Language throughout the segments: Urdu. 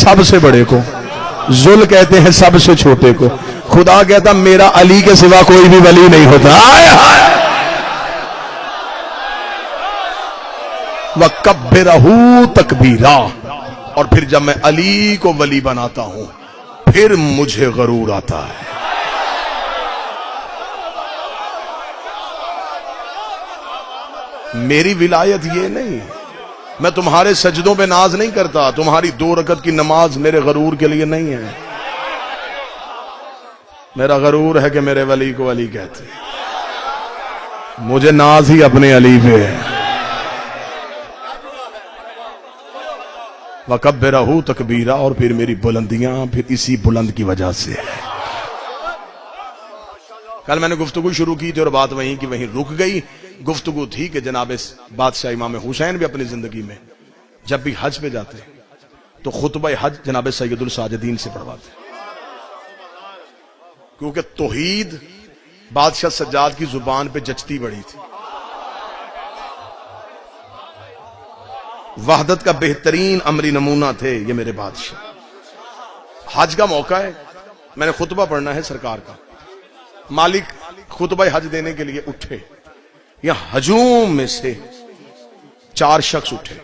سب سے بڑے کو، ذل کہتے ہیں سب سے چھوٹے کو۔ خدا کہتا میرا علی کے سوا کوئی بھی ولی نہیں ہوتا۔ آئے ہائے وَكَبِّرَهُ تَكْبِيرًا، اور پھر جب میں علی کو ولی بناتا ہوں پھر مجھے غرور آتا ہے۔ میری ولایت یہ نہیں، میں تمہارے سجدوں پہ ناز نہیں کرتا، تمہاری 2 رکعت کی نماز میرے غرور کے لیے نہیں ہے۔ میرا غرور ہے کہ میرے ولی کو ولی کہتے، مجھے ناز ہی اپنے علی پہ ہے۔ وَكَبِّرَهُ تَكْبِيرًا، اور پھر میری بلندیاں پھر اسی بلند کی وجہ سے ہے۔ کل میں نے گفتگو شروع کی تھی اور بات وہیں کی وہیں رک گئی۔ گفتگو تھی کہ جناب بادشاہ امام حسین بھی اپنی زندگی میں جب بھی حج پہ جاتے تو خطبہ حج جناب سید الساجدین سے پڑھواتے، کیونکہ توحید بادشاہ سجاد کی زبان پہ جچتی بڑی تھی۔ وحدت کا بہترین عملی نمونہ تھے یہ میرے بادشاہ۔ حج کا موقع ہے، میں نے خطبہ پڑھنا ہے سرکار کا، مالک خطبہ حج دینے کے لیے اٹھے، یا ہجوم میں سے 4 شخص اٹھے،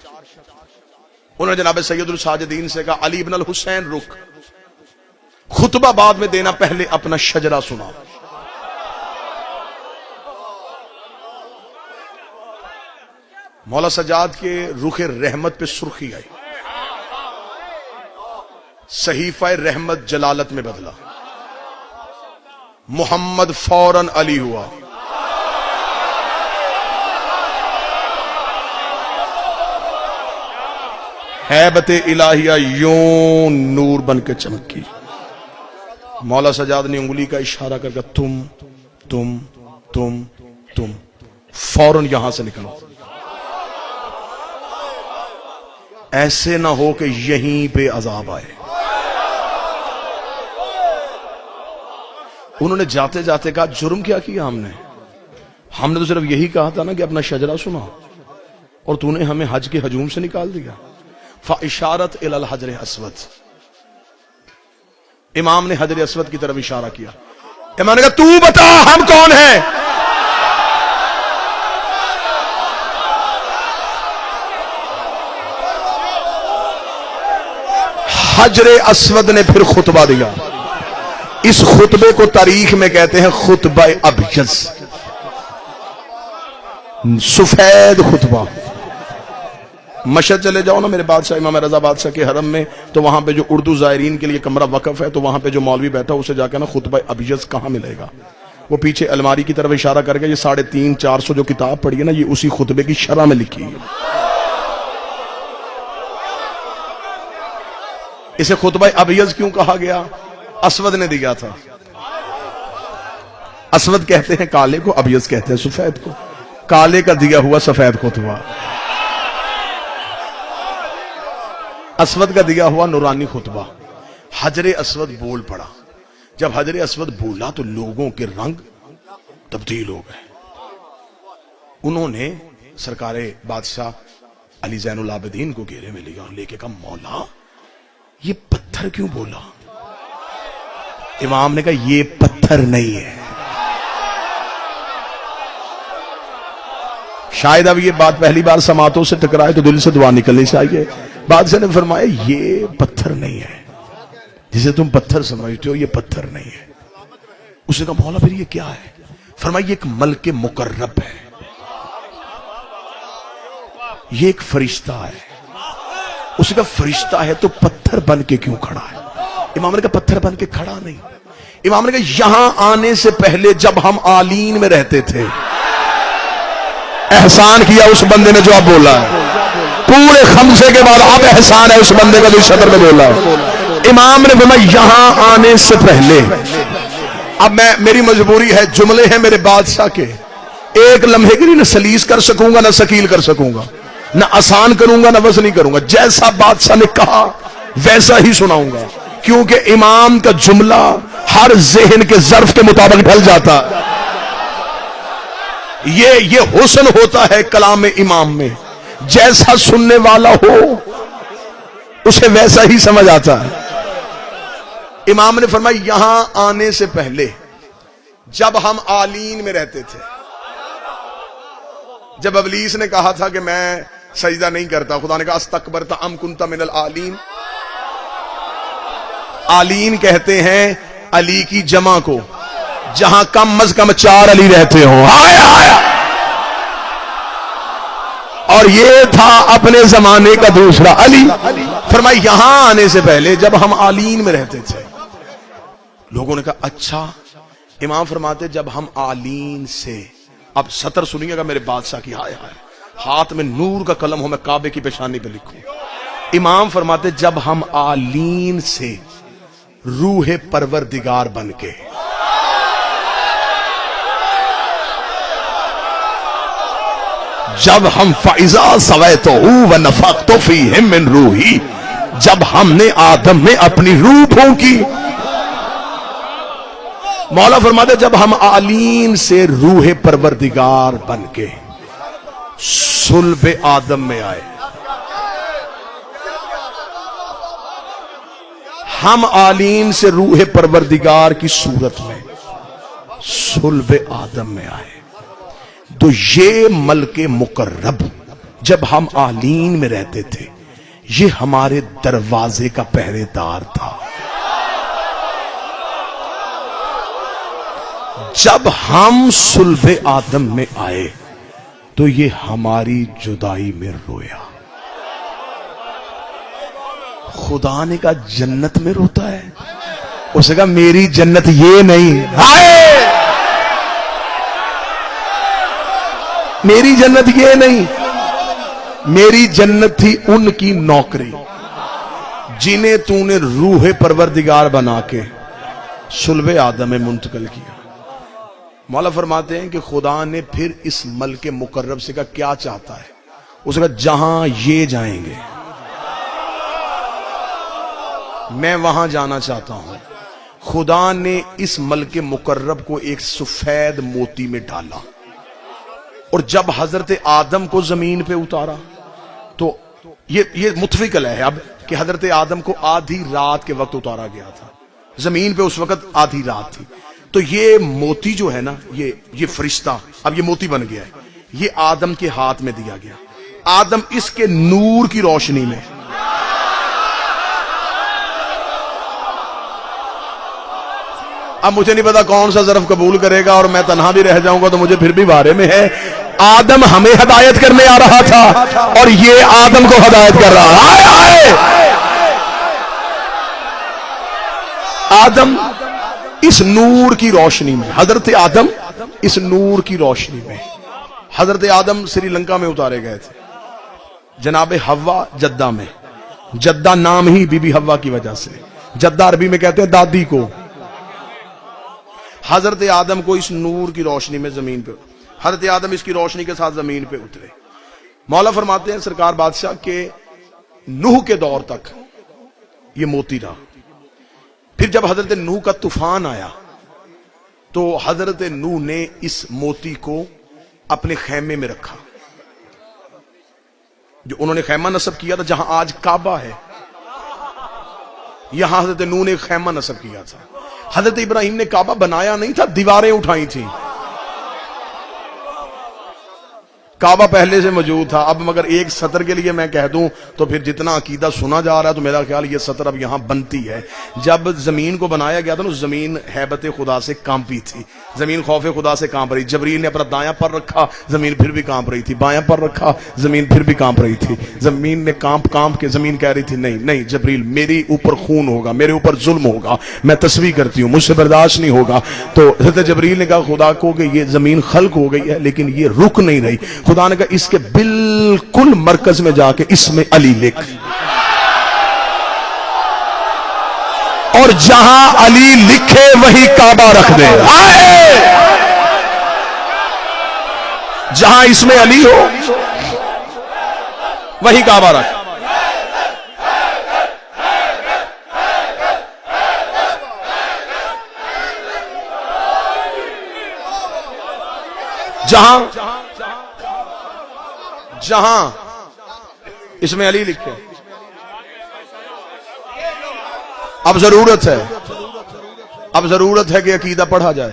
انہوں نے جناب سید الساجدین سے کہا علی بن الحسین رک، خطبہ بعد میں دینا، پہلے اپنا شجرہ سنا۔ مولا سجاد کے رخ رحمت پہ سرخی آئی، صحیفہ رحمت جلالت میں بدلا، محمد فوراً علی ہوا۔ ہیبت الہیہ یوں نور بن کے چمکی۔ مولا سجاد نے انگلی کا اشارہ کر کے تم فوراً یہاں سے نکلو، ایسے نہ ہو کہ یہیں پہ عذاب آئے۔ انہوں نے جاتے جاتے کہا جرم کیا کیا ہم نے تو صرف یہی کہا تھا نا کہ اپنا شجرہ سنا، اور تو نے ہمیں حج کے ہجوم سے نکال دیا۔ فاشارت الی الحجر اسود، امام نے حجر اسود کی طرف اشارہ کیا۔ امام نے کہا تو بتا ہم کون ہیں؟ حجر اسود نے پھر خطبہ دیا، اس خطبے کو تاریخ میں کہتے ہیں خطبہ ابیض، سفید خطبہ۔ مشہد چلے جاؤ نا میرے بادشاہ امام رضا بادشاہ کے حرم میں، تو وہاں پہ جو اردو زائرین کے لیے کمرہ وقف ہے، تو وہاں پہ جو مولوی بیٹھا اسے جا کے نا خطبہ ابیض کہاں ملے گا، وہ پیچھے الماری کی طرف اشارہ کر کے یہ 350-400 جو کتاب پڑھی ہے نا، یہ اسی خطبے کی شرح میں لکھی ہے۔ اسے خطبہ ابیض کیوں کہا گیا؟ اسود نے دیا تھا۔ اسود کہتے ہیں کالے کو، ابیض کہتے ہیں سفید کو، کالے کا دیا ہوا سفید خطبہ، اسود کا دیا ہوا نورانی خطبہ۔ حجر اسود بول پڑا، جب حجر اسود بولا تو لوگوں کے رنگ تبدیل ہو گئے۔ انہوں نے سرکار بادشاہ علی زین العابدین کو گھیرے میں لیا اور لے کے کہا مولا یہ پتھر کیوں بولا؟ امام نے کہا یہ پتھر نہیں ہے۔ شاید اب یہ بات پہلی بار سماعتوں سے ٹکرائے تو دل سے دعا نکلنی چاہیے۔ بادشاہ نے فرمایا یہ پتھر نہیں ہے، جسے تم پتھر سمجھتے ہو یہ پتھر نہیں ہے۔ اس نے کہا مولا پھر یہ کیا ہے؟ فرمایا یہ ایک ملک مقرب ہے، یہ ایک فرشتہ ہے۔ اس نے کہا فرشتہ ہے تو پتھر بن کے کیوں کھڑا ہے؟ امام نے کہا پتھر بن کے کھڑا نہیں۔ امام نے کہا یہاں آنے سے پہلے جب ہم آلین میں رہتے تھے احسان کیا اس بندے نے جو اب بولا ہے، پورے خمسے کے بعد اب احسان ہے اس بندے کا جو صدر میں بولا ہے۔ امام نے فرمایا یہاں آنے سے پہلے، اب میری مجبوری ہے، جملے ہیں میرے بادشاہ کے، ایک لمحے کے لیے نہ سلیس کر سکوں گا نہ ثقیل کر سکوں گا، نہ آسان کروں گا نہ وزنی کروں گا، جیسا بادشاہ نے کہا ویسا ہی سناؤں گا، کیونکہ امام کا جملہ ہر ذہن کے ظرف کے مطابق ڈھل جاتا ہے۔ یہ حسن ہوتا ہے کلام امام میں، جیسا سننے والا ہو اسے ویسا ہی سمجھ آتا ہے. امام نے فرمایا یہاں آنے سے پہلے جب ہم آلین میں رہتے تھے، جب ابلیس نے کہا تھا کہ میں سجدہ نہیں کرتا، خدا نے کہا استکبرت ام کنت من العالین. آلین کہتے ہیں علی کی جمع کو جہاں کم از کم 4 علی رہتے ہوں. آیا اور یہ تھا اپنے زمانے کا دوسرا علی. فرمایا یہاں آنے سے پہلے جب ہم آلین میں رہتے تھے. لوگوں نے کہا اچھا. امام فرماتے جب ہم آلین سے، اب سطر سنیے گا میرے بادشاہ کی، ہائے ہائے ہاتھ میں نور کا قلم ہو میں کعبے کی پیشانی پہ لکھوں. امام فرماتے جب ہم آلین سے روح پروردگار بن کے، جب ہم فَإِذَا سَوَيْتُهُ وَنَفَخْتُ فِيهِ مِنْ رُوحِي، جب ہم نے آدم میں اپنی روح پھونکی. مولا فرماتے جب ہم آلین سے روح پروردگار بن کے صلب آدم میں آئے، ہم آلین سے روح پروردگار کی صورت میں صلب آدم میں آئے، تو یہ ملک مقرب جب ہم آلین میں رہتے تھے یہ ہمارے دروازے کا پہرے دار تھا. جب ہم صلب آدم میں آئے تو یہ ہماری جدائی میں رویا. خدا نے کہا جنت میں روتا ہے؟ اسے کہا میری جنت یہ نہیں، ہائے میری جنت یہ نہیں، میری جنت تھی ان کی نوکری جنہیں تو نے روح پروردگار بنا کے صلب آدم میں منتقل کیا. مولا فرماتے ہیں کہ خدا نے پھر اس ملک مقرب سے کہا کیا چاہتا ہے؟ اسے کہا جہاں یہ جائیں گے میں وہاں جانا چاہتا ہوں. خدا نے اس ملک مقرب کو ایک سفید موتی میں ڈالا، اور جب حضرت آدم کو زمین پہ اتارا تو یہ متفقل ہے اب کہ حضرت آدم کو آدھی رات کے وقت اتارا گیا تھا، زمین پہ اس وقت آدھی رات تھی. تو یہ موتی جو ہے نا، یہ فرشتہ اب یہ موتی بن گیا ہے، یہ آدم کے ہاتھ میں دیا گیا. آدم اس کے نور کی روشنی میں، اب مجھے نہیں پتا کون سا ظرف قبول کرے گا اور میں تنہا بھی رہ جاؤں گا تو مجھے پھر بھی بارے میں ہے. آدم ہمیں ہدایت کرنے آ رہا تھا اور یہ آدم کو ہدایت کر رہا ہے. آدم اس نور کی روشنی میں، حضرت آدم اس نور کی روشنی میں، حضرت آدم سری لنکا میں اتارے گئے تھے، جناب حوا جدہ میں، جدہ نام ہی بی بی حوا کی وجہ سے، جدہ عربی میں کہتے ہیں دادی کو. حضرت آدم کو اس نور کی روشنی میں زمین پہ، حضرت آدم اس کی روشنی کے ساتھ زمین پہ اترے. مولا فرماتے ہیں سرکار بادشاہ کہ نوح کے دور تک یہ موتی رہا. پھر جب حضرت نوح کا طوفان آیا تو حضرت نوح نے اس موتی کو اپنے خیمے میں رکھا، جو انہوں نے خیمہ نصب کیا تھا جہاں آج کعبہ ہے، یہاں حضرت نوح نے خیمہ نصب کیا تھا. حضرت ابراہیم نے کعبہ بنایا نہیں تھا، دیواریں اٹھائی تھیں. کعبہ پہلے سے موجود تھا. اب مگر ایک سطر کے لیے میں کہہ دوں تو پھر جتنا عقیدہ سنا جا رہا ہے تو میرا خیال یہ سطر اب یہاں بنتی ہے. جب زمین کو بنایا گیا تھا نا، زمین ہیبت خدا سے کانپی تھی، زمین خوف خدا سے کانپ رہی. جبریل نے اپنا دایاں پر رکھا، زمین پھر بھی کانپ رہی تھی، بایاں پر رکھا، زمین پھر بھی کانپ رہی تھی. زمین نے کانپ کے زمین کہہ رہی تھی نہیں نہیں جبریل میری اوپر خون ہوگا، میرے اوپر ظلم ہوگا، میں تسبیح کرتی ہوں، مجھ سے برداشت نہیں ہوگا. تو حضرت جبریل نے کہا خدا کو کہ یہ زمین خلق ہو گئی ہے لیکن یہ رک نہیں رہی. خدا نے کہا اس کے بالکل مرکز میں جا کے اس میں علی لکھ، اور جہاں علی لکھے وہی کعبہ رکھ دے. جہاں اس میں علی ہو وہی کعبہ رکھ. جہاں اس میں علی لکھے اب ضرورت ہے کہ عقیدہ پڑھا جائے.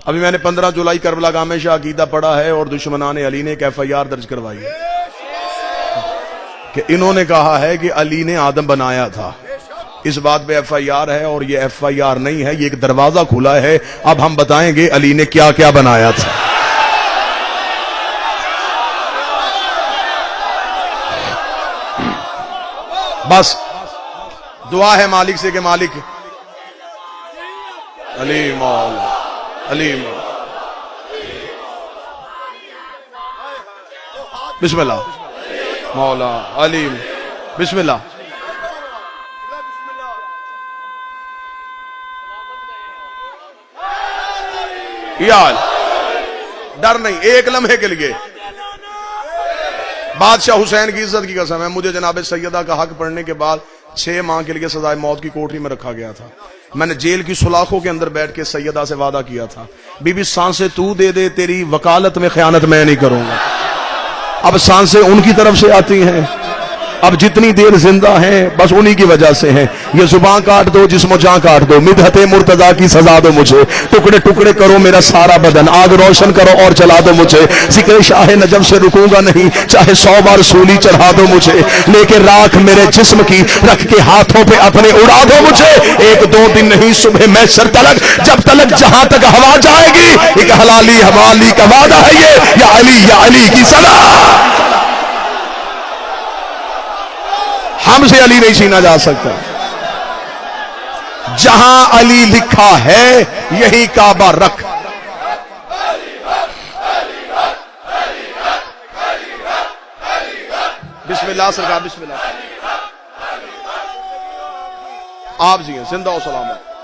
ابھی میں نے 15 جولائی کربلا گاہ میں شاہ عقیدہ پڑھا ہے اور دشمنان علی نے ایک FIR درج کروائی ہے کہ انہوں نے کہا ہے کہ علی نے آدم بنایا تھا. اس بات پہ FIR ہے اور یہ FIR نہیں ہے, یہ ایک دروازہ کھلا ہے. اب ہم بتائیں گے علی نے کیا کیا بنایا تھا. بس دعا ہے مالک سے کہ مالک علی مولا علی مولا. بسم اللہ مولا علی بسم اللہ. یار ڈر نہیں, ایک لمحے کے لیے بادشاہ حسین کی عزت کی قسم ہے, مجھے جناب سیدہ کا حق پڑھنے کے بعد 6 ماہ کے لیے سزائے موت کی کوٹری میں رکھا گیا تھا. میں نے جیل کی سلاخوں کے اندر بیٹھ کے سیدہ سے وعدہ کیا تھا, بی بی سانسیں تو دے دے, تیری وکالت میں خیانت میں نہیں کروں گا. اب سانسیں ان کی طرف سے آتی ہیں, اب جتنی دیر زندہ ہیں بس انہی کی وجہ سے ہیں. یہ زبان کاٹ دو, جسم و جان کاٹ دو, مدحت مرتضیٰ کی سزا دو مجھے, ٹکڑے ٹکڑے کرو میرا سارا بدن, آگ روشن کرو اور جلا دو مجھے. ذکر شاہ نجم سے رکوں گا نہیں, چاہے 100 بار سولی چڑھا دو مجھے, لیکن راکھ میرے جسم کی رکھ کے ہاتھوں پہ اپنے اڑا دو مجھے. 1-2 دن نہیں, صبح محشر تلک, جب تلک جہاں تک ہوا جائے گی, ایک حلالی حوالی کا وعدہ ہے یہ, یا علی کی صدا. ہم سے علی نہیں چھینا جا سکتا. جہاں علی لکھا ہے یہی کعبہ رکھ. بسم اللہ سرکار, بسم اللہ. آپ جی ہیں زندہ و سلامت.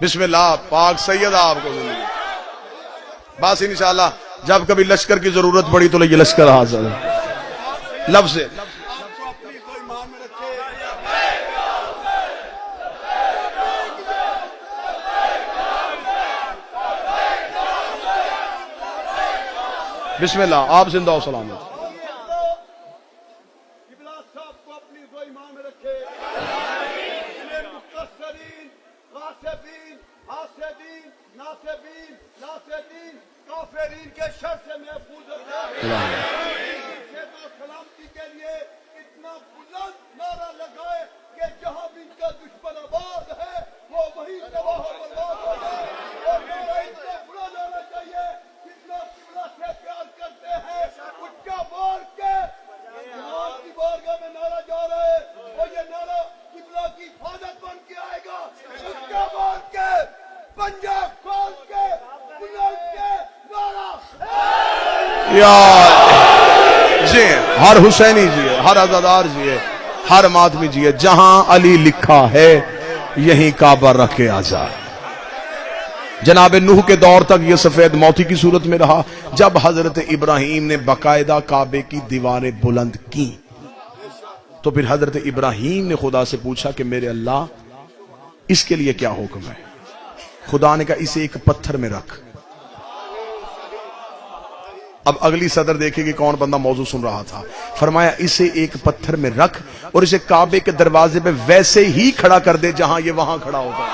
بسم اللہ. پاک سید آپ کو بس انشاءاللہ جب کبھی لشکر کی ضرورت پڑی تو یہ لشکر حاضر ہے. لفظ بسم اللہ. آپ زندہ و سلامت. سلامتی کے لیے اتنا بلند نعرہ لگائے کہ جہاں بھی ان کا دشمن آباد ہے وہ وہی تباہ و برباد ہو جائے. اور اتنا بڑا نعرہ چاہیے جتنا قبلہ سے پیار کرتے ہیں, اٹھا مار کے امام کی بارگاہ میں نعرہ جا رہا ہے, اور یہ نعرہ قبلہ کی حفاظت بن کے آئے گا. اٹھا مار کے پنجاب کھول کے بلند کے نعرہ جی, ہر حسینی جی ہے, ہر عزادار جی ہے, ہر ماتمی جی ہے. جہاں علی لکھا ہے یہیں کعبہ رکھ کے آ جائے. جناب نوح کے دور تک یہ سفید موتی کی صورت میں رہا. جب حضرت ابراہیم نے باقاعدہ کعبے کی دیواریں بلند کی تو پھر حضرت ابراہیم نے خدا سے پوچھا کہ میرے اللہ اس کے لیے کیا حکم ہے. خدا نے کہا اسے ایک پتھر میں رکھ. اب اگلی صدر دیکھیں کہ کون بندہ موضوع سن رہا تھا. فرمایا اسے ایک پتھر میں رکھ اور اسے کعبے کے دروازے پہ ویسے ہی کھڑا کر دے جہاں یہ وہاں کھڑا ہوگا.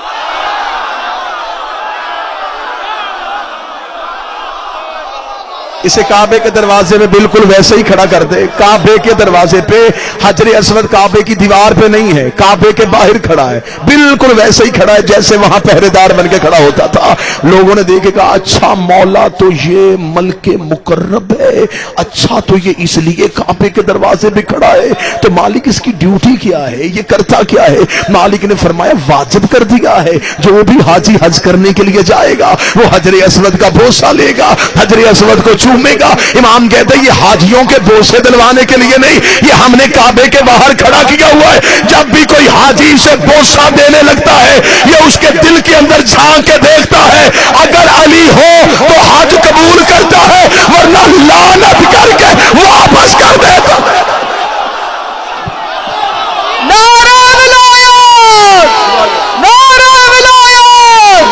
اسے کعبے کے دروازے میں بالکل ویسے ہی کھڑا کر دے. کعبے کے دروازے پہ حجر اسود کعبے کی دیوار پہ نہیں ہے, کعبے کے باہر کھڑا ہے, بالکل ویسے ہی کھڑا ہے جیسے وہاں پہرے دار بن کے کھڑا ہوتا تھا. لوگوں نے دیکھے کہا اچھا مولا تو یہ ملک مقرب ہے, اچھا تو یہ اس لیے کعبے کے دروازے پہ کھڑا ہے, تو مالک اس کی ڈیوٹی کیا ہے, یہ کرتا کیا ہے؟ مالک نے فرمایا واجب کر دیا ہے جو بھی حاجی حج کرنے کے لیے جائے گا وہ حجر اسود کا بوسہ لے گا, حجر اسود کو چومے گا. امام کہتے ہیں یہ حاجیوں کے بوسے دلوانے کے لیے نہیں, یہ ہم نے کعبے کے باہر کھڑا کیا ہوا ہے. جب بھی کوئی حاجی اسے بوسہ دینے لگتا ہے یہ اس کے دل کے اندر جھانک کے دیکھتا ہے, اگر علی ہو تو حج قبول کرتا ہے, ورنہ لعنت کر کے واپس کر دیتا ہے. نعرہ ولایت, نعرہ ولایت,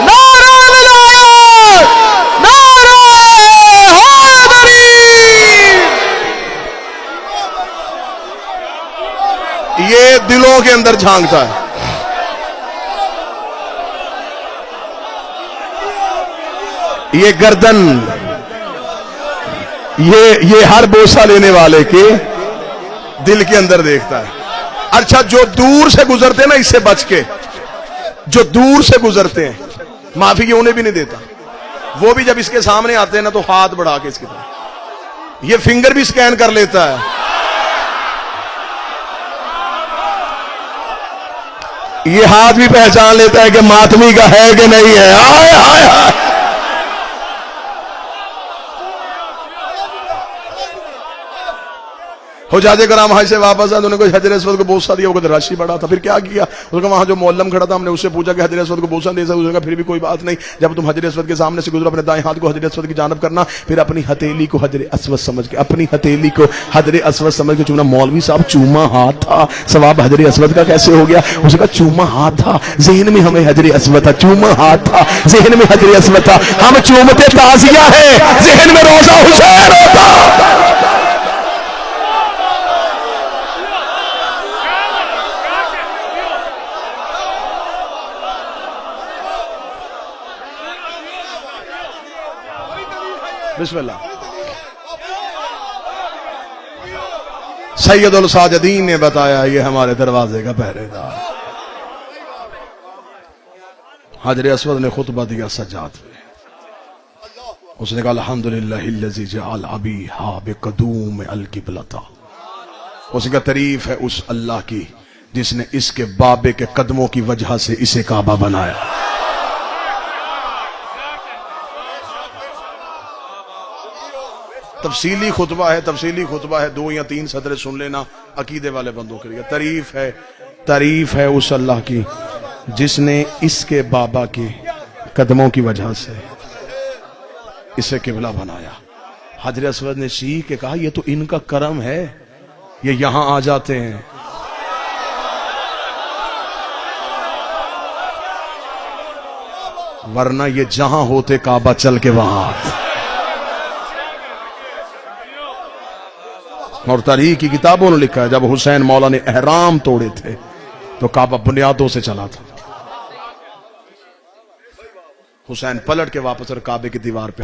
نعرہ ولایت. دلوں کے اندر جھانکتا ہے. یہ گردن، یہ ہر بوسہ لینے والے کے دل کے اندر دیکھتا ہے. اچھا جو دور سے گزرتے ہیں نا اس سے بچ کے، جو دور سے گزرتے ہیں معافی کی انہیں بھی نہیں دیتا. وہ بھی جب اس کے سامنے آتے ہیں نا تو ہاتھ بڑھا کے اس کی طرف، یہ فنگر بھی سکین کر لیتا ہے. یہ ہاتھ بھی پہچان لیتا ہے کہ ماتمی کا ہے کہ نہیں ہے. آئے آئے آئے. حجاج کرام حج سے واپس آئے، انہوں نے حجر اسود کو بوسہ دیا، وہ راشی بڑا تھا. پھر کیا کیا؟ اس نے وہاں جو معلم کھڑا تھا، ہم نے اس سے پوچھا کہ حجر اسود کو بوسہ دے سکتا؟ اس نے کہا پھر بھی کوئی بات نہیں، جب تم حجر اسود کے سامنے سے گزرو اپنے دائیں ہاتھ کو حجر اسود کی جانب کرنا، پھر اپنی ہتھیلی کو حجر اسود سمجھ کے، اپنی ہتھیلی کو حجر اسود سمجھ کے چومنا. مولوی صاحب چوما ہاتھ تھا، ثواب حجر اسود کا کیسے ہو گیا؟ اس نے کہا چوما ہاتھ تھا، ذہن میں ہمیں حجر اسود تھا. چوما ہاتھ تھا، ذہن میں حجر اسود تھا. ہم چومتے تعزیہ ہے، ذہن میں روزہ حسین ہوتا. بسم اللہ. سید الساجدین نے بتایا یہ ہمارے دروازے کا پہرے دار. حجر اسود نے خطبہ دیا سجاد میں. اس نے کہا الحمدللہ الذی جعل ابیہا بقدوم القبلۃ. اس کا تعریف ہے اس اللہ کی جس نے اس کے بابے کے قدموں کی وجہ سے اسے کعبہ بنایا. تفصیلی خطبہ ہے 2 یا 3 سطریں سن لینا عقیدے والے بندوں کے لیے. تعریف ہے اس اللہ کی جس نے اس کے بابا کے قدموں کی وجہ سے اسے قبلہ بنایا. حجر اسود نے سیکھ کے کہا یہ تو ان کا کرم ہے، یہ یہاں آ جاتے ہیں. ورنہ یہ جہاں ہوتے کعبہ چل کے وہاں آتے. اور تاریخ کی کتابوں نے لکھا ہے جب حسین مولا نے احرام توڑے تھے تو کعبہ بنیادوں سے چلا تھا. حسین پلٹ کے واپس اور کعبے کی دیوار پہ